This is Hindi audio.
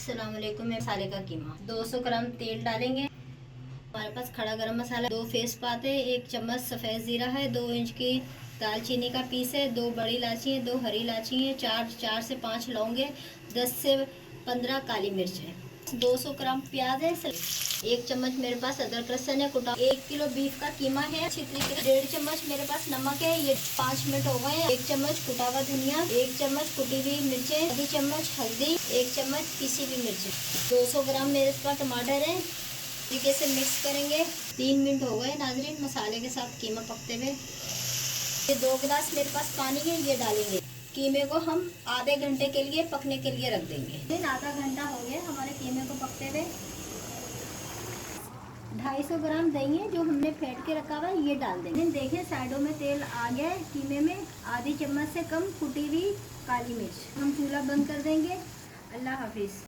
अस्सलाम वालेकुम। मसाले का कीमा 200 ग्राम तेल डालेंगे। हमारे पास खड़ा गरम मसाला 2 फेस पाते, 1 चम्मच सफ़ेद ज़ीरा है, 2 इंच की दालचीनी का पीस है, 2 बड़ी इलायची है, 2 हरी इलायची है, 4 से 5 लौंग है, 10 से 15 काली मिर्च है, 200 ग्राम प्याज है, 1 चम्मच मेरे पास अदरक लहसुन है कुटा, 1 किलो बीफ का कीमा है अच्छी तरीके से, 1.5 चम्मच मेरे पास नमक है, ये 5 मिनट हो गए। 1 चम्मच कुटा हुआ धनिया, 1 चम्मच कुटी हुई मिर्चें, आधी चम्मच हल्दी, 1 चम्मच पिसी हुई मिर्चें, 200 ग्राम मेरे पास टमाटर है। तरीके से मिक्स करेंगे। 3 मिनट हो गए नाजरीन मसाले के साथ कीमा पकते हुए। ये 2 गिलास मेरे पास पानी है, ये डालेंगे। कीमे को हम आधे घंटे के लिए पकने के लिए रख देंगे। आधा घंटा हो गया हमारे कीमे को पकते हुए। 250 ग्राम दही है जो हमने फेंट के रखा हुआ है, ये डाल देंगे। देखें साइडों में तेल आ गया है कीमे में। आधी चम्मच से कम कुटी हुई काली मिर्च। हम चूल्हा बंद कर देंगे। अल्लाह हाफिज।